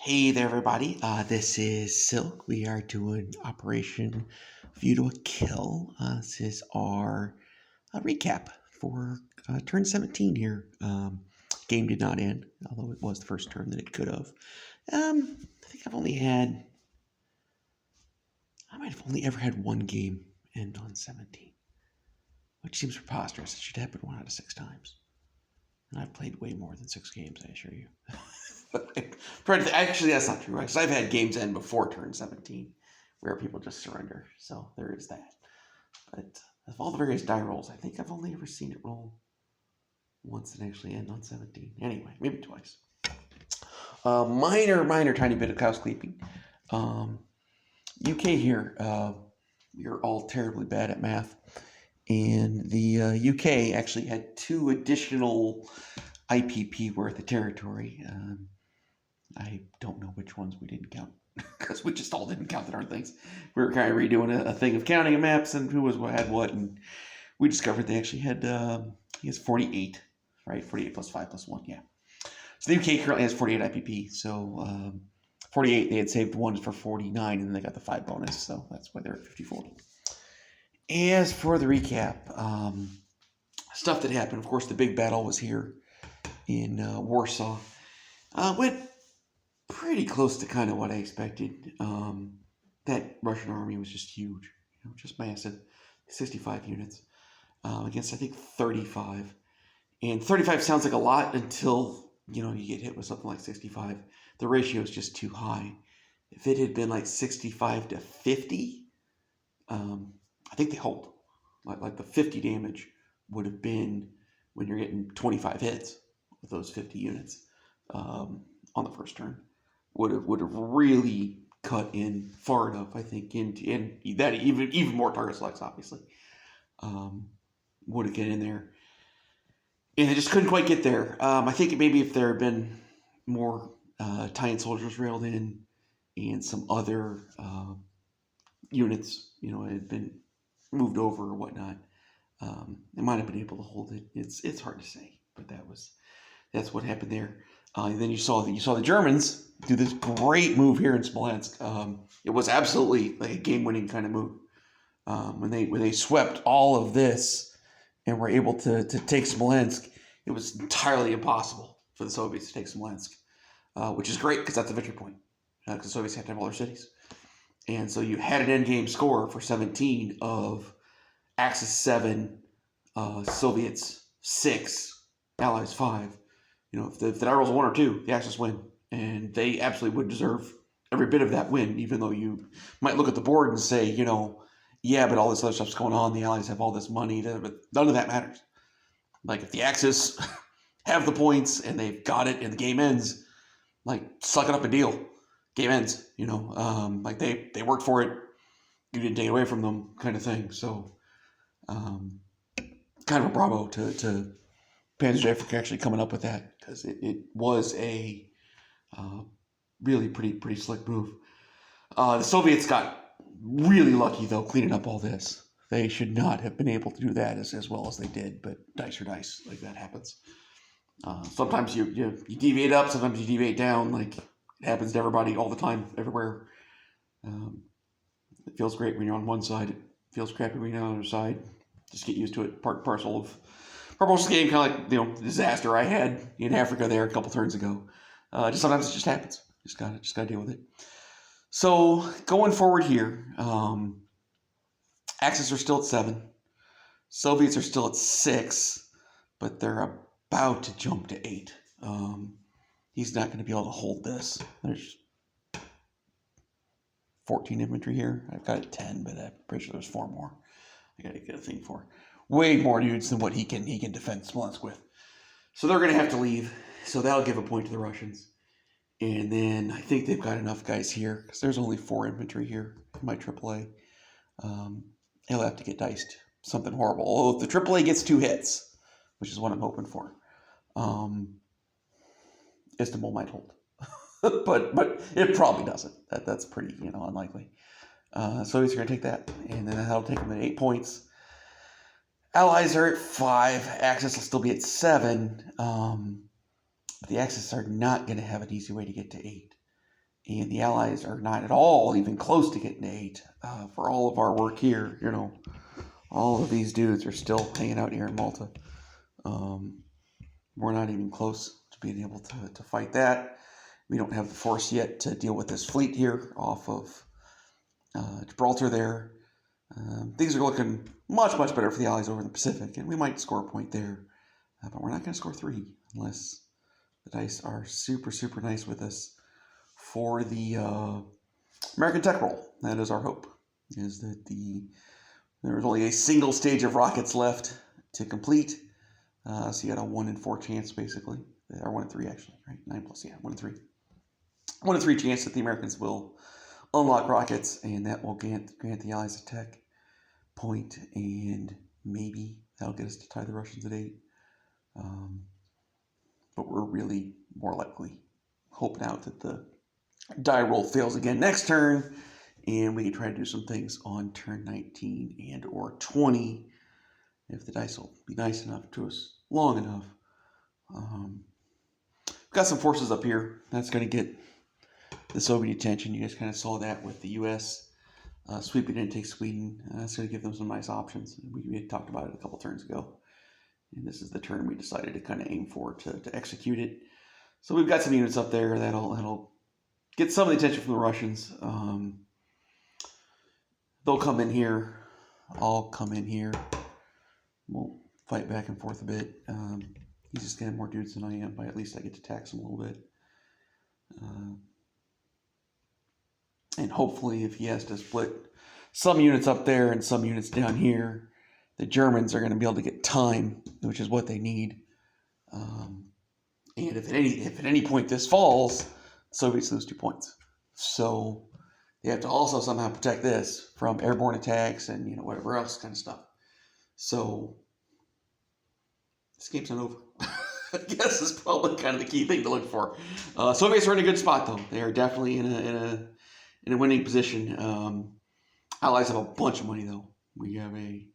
Hey there, everybody. This is Silk. We are doing Operation View to a Kill. This is our recap for turn 17 here. Game did not end, although it was the first turn that it could have. I think I might have only ever had one game end on 17, which seems preposterous. It should happen 1 out of 6 times. And I've played way more than 6 games, I assure you. Actually, that's not true, right? Because I've had games end before turn 17 where people just surrender. So there is that. But of all the various die rolls, I think I've only ever seen it roll once and actually end on 17. Anyway, maybe twice. Minor, tiny bit of housekeeping. UK here, you're all terribly bad at math. And the UK actually had 2 additional IPP worth of territory. I don't know which ones we didn't count because we just all didn't count the darn things. We were kind of redoing a thing of counting maps and who had what, and we discovered they actually had he has 48, right? 48 plus 5 plus 1, yeah. So the UK currently has 48 IPP. So 48, they had saved 1 for 49, and then they got the 5 bonus, so that's why they're at 54. As for the recap, stuff that happened, of course, the big battle was here in Warsaw. Went pretty close to kind of what I expected. That Russian army was just huge, just massive, 65 units against I think 35, and 35 sounds like a lot until you get hit with something like 65. The ratio is just too high. If it had been like 65 to 50, I think they hold. Like the 50 damage would have been when you're getting 25 hits with those 50 units on the first turn. Would have really cut in far enough, I think, and that even more target selects, obviously, would have get in there, and they just couldn't quite get there. I think maybe if there had been more Titan soldiers railed in, and some other units, had been moved over or whatnot, they might have been able to hold it. It's hard to say, but that's what happened there. And then you saw the Germans do this great move here in Smolensk. It was absolutely like a game-winning kind of move when they swept all of this and were able to take Smolensk. It was entirely impossible for the Soviets to take Smolensk, which is great because that's a victory point. Because the Soviets have to have all their cities, and so you had an end-game score for 17 of Axis 7, Soviets 6, Allies 5. If the die rolls 1 or 2, the Axis win, and they absolutely would deserve every bit of that win. Even though you might look at the board and say, yeah, but all this other stuff's going on. The Allies have all this money, but none of that matters. Like if the Axis have the points and they've got it, and the game ends, like suck it up and deal. Game ends. Like they worked for it. You didn't take it away from them, kind of thing. So, kind of a bravo to Panzerjäger for actually coming up with that, because it was a really pretty slick move. The Soviets got really lucky, though, cleaning up all this. They should not have been able to do that as well as they did, but dice are dice. Like, that happens. Sometimes you deviate up, sometimes you deviate down. Like, it happens to everybody all the time, everywhere. It feels great when you're on one side. It feels crappy when you're on the other side. Just get used to it. Part and parcel of most of the game, kind of like the disaster I had in Africa there a couple turns ago. Just sometimes it just happens. Just gotta deal with it. So going forward here, Axis are still at 7. Soviets are still at 6, but they're about to jump to 8. He's not going to be able to hold this. There's 14 infantry here. I've got it 10, but I'm pretty sure there's 4 more. I got to get a thing for way more dudes than what he can defend Smolensk with. So they're going to have to leave. So that'll give a point to the Russians. And then I think they've got enough guys here, because there's only 4 infantry here in my AAA. He'll have to get diced something horrible. Although if the AAA gets 2 hits, which is what I'm hoping for, Istanbul might hold. but it probably doesn't. That's pretty unlikely. So he's going to take that, and then that'll take him at 8 points. Allies are at 5. Axis will still be at 7. But the Axis are not going to have an easy way to get to 8. and the Allies are not at all even close to getting to 8. For all of our work here, all of these dudes are still hanging out here in Malta. We're not even close to being able to fight that. We don't have the force yet to deal with this fleet here off of Gibraltar there. Things are looking much, much better for the Allies over in the Pacific, and we might score a point there. But we're not going to score 3 unless the dice are super, super nice with us for the American tech roll. That is our hope, is that there is only a single stage of rockets left to complete. So you got a 1 in 4 chance, basically. Or 1 in 3, actually, right? 9 plus, yeah, 1 in 3. 1 in 3 chance that the Americans will unlock rockets, and that will grant the Allies a tech point, and maybe that'll get us to tie the Russians at 8. But we're really more likely hoping out that the die roll fails again next turn, and we can try to do some things on turn 19 and or 20 if the dice will be nice enough to us long enough. We've got some forces up here. That's going to get the Soviet attention. You guys kind of saw that with the U.S. Sweeping in to take Sweden. That's going to give them some nice options. We had talked about it a couple turns ago. And this is the turn we decided to kind of aim for to execute it. So we've got some units up there that'll get some of the attention from the Russians. They'll come in here. I'll come in here. We'll fight back and forth a bit. He's just getting more dudes than I am, but at least I get to tax him a little bit. And hopefully if he has to split some units up there and some units down here, the Germans are going to be able to get time, which is what they need. And if at any point this falls, the Soviets lose 2 points. So they have to also somehow protect this from airborne attacks and whatever else kind of stuff. So this game's not over. I guess is probably kind of the key thing to look for. Soviets are in a good spot though. They are definitely in a winning position. Allies have a bunch of money though. We have a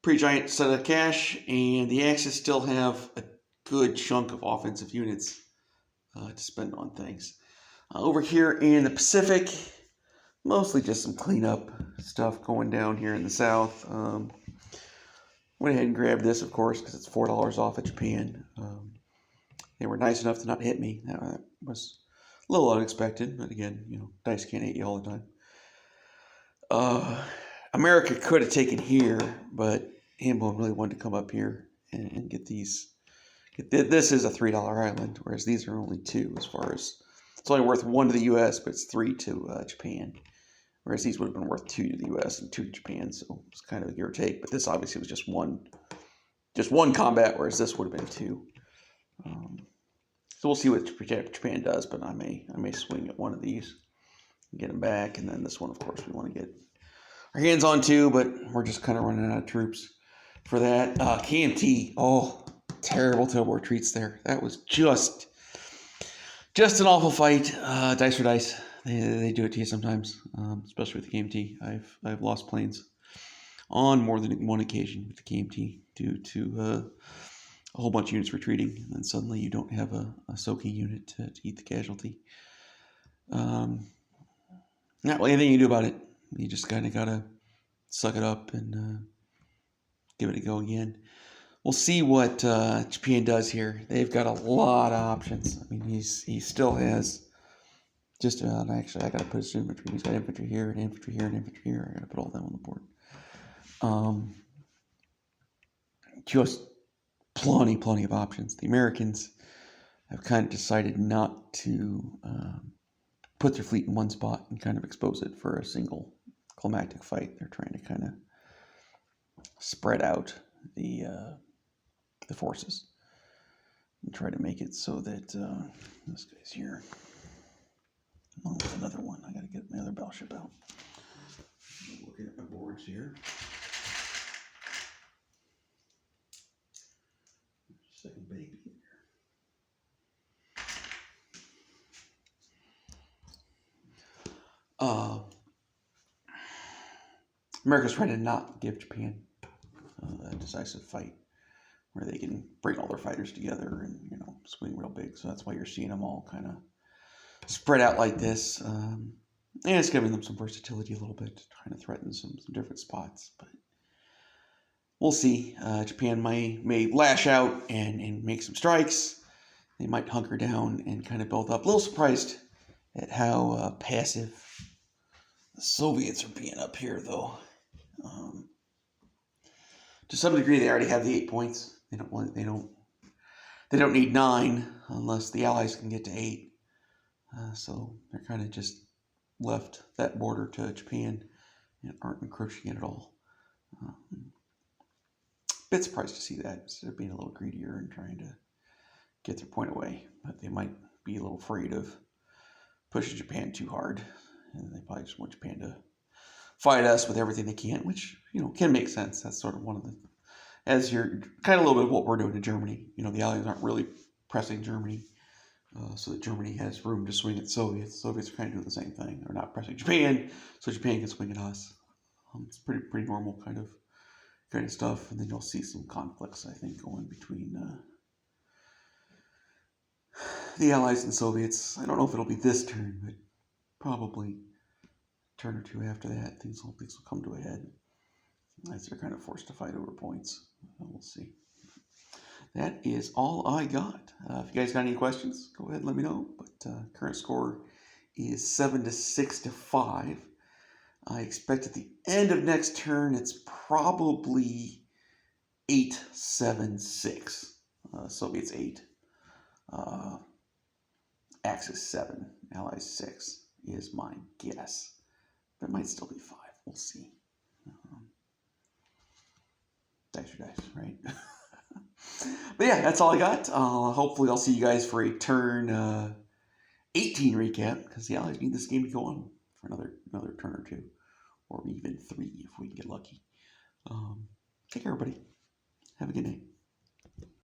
pretty giant set of cash, and the Axis still have a good chunk of offensive units to spend on things. Over here in the Pacific, mostly just some cleanup stuff going down here in the south. Went ahead and grabbed this, of course, because it's $4 off at Japan. They were nice enough to not hit me. That was a little unexpected, but again, dice can't hit you all the time. America could have taken here, but Hambone really wanted to come up here and get these. This is a $3 island, whereas these are only 2 as far as... It's only worth 1 to the U.S., but it's 3 to Japan. Whereas these would have been worth 2 to the U.S. and 2 to Japan, so it's kind of a give or take. But this obviously was just one combat, whereas this would have been 2. So we'll see what Japan does, but I may swing at one of these and get them back. And then this one, of course, we want to get our hands on too, but we're just kind of running out of troops for that. KMT, terrible retreats there. That was just an awful fight. Dice for dice. They do it to you sometimes, especially with the KMT. I've lost planes on more than one occasion with the KMT due to a whole bunch of units retreating, and then suddenly you don't have a soaking unit to eat the casualty. Not really anything you can do about it. You just kind of gotta suck it up and give it a go again. We'll see what Japan does here. They've got a lot of options. I mean, he still has just about... Actually, I gotta put his infantry. He's got infantry here and infantry here and infantry here. I gotta put all them on the board. Just plenty of options. The Americans have kind of decided not to put their fleet in one spot and kind of expose it for a single climactic fight. They're trying to kind of spread out the forces and try to make it so that this guy's here along with another one. I got to get my other battleship out. I'm looking at my boards here. Second baby here. America's trying to not give Japan a decisive fight where they can bring all their fighters together and swing real big. So that's why you're seeing them all kind of spread out like this. And it's giving them some versatility a little bit, trying to threaten some different spots. But we'll see. Japan may lash out and make some strikes. They might hunker down and kind of build up. A little surprised at how passive the Soviets are being up here, though. To some degree, they already have the 8 points. They don't need 9 unless the Allies can get to 8. So they're kind of just left that border to Japan and aren't encroaching it at all. Bit surprised to see that instead of being a little greedier and trying to get their point away. But they might be a little afraid of pushing Japan too hard. And they probably just want Japan to fight us with everything they can, which, can make sense. That's sort of one of the, as you're kind of a little bit of what we're doing to Germany. The Allies aren't really pressing Germany, so that Germany has room to swing at the Soviets. The Soviets are kind of doing the same thing. They're not pressing Japan, so Japan can swing at us. It's pretty normal kind of stuff. And then you'll see some conflicts, I think, going between the Allies and Soviets. I don't know if it'll be this turn, but probably a turn or two after that, things will come to a head as they're kind of forced to fight over points. We'll see. That is all I got. If you guys got any questions, go ahead and let me know. But current score is 7-6 to 5. I expect at the end of next turn, it's probably 8-7-6. Soviets 8. Axis 7. Allies 6 is my guess. But it might still be 5. We'll see. Dice or dice, right? But yeah, that's all I got. Hopefully I'll see you guys for a turn 18 recap, because the Allies need this game to go on for another turn or 2, or even 3 if we can get lucky. Take care, everybody. Have a good night.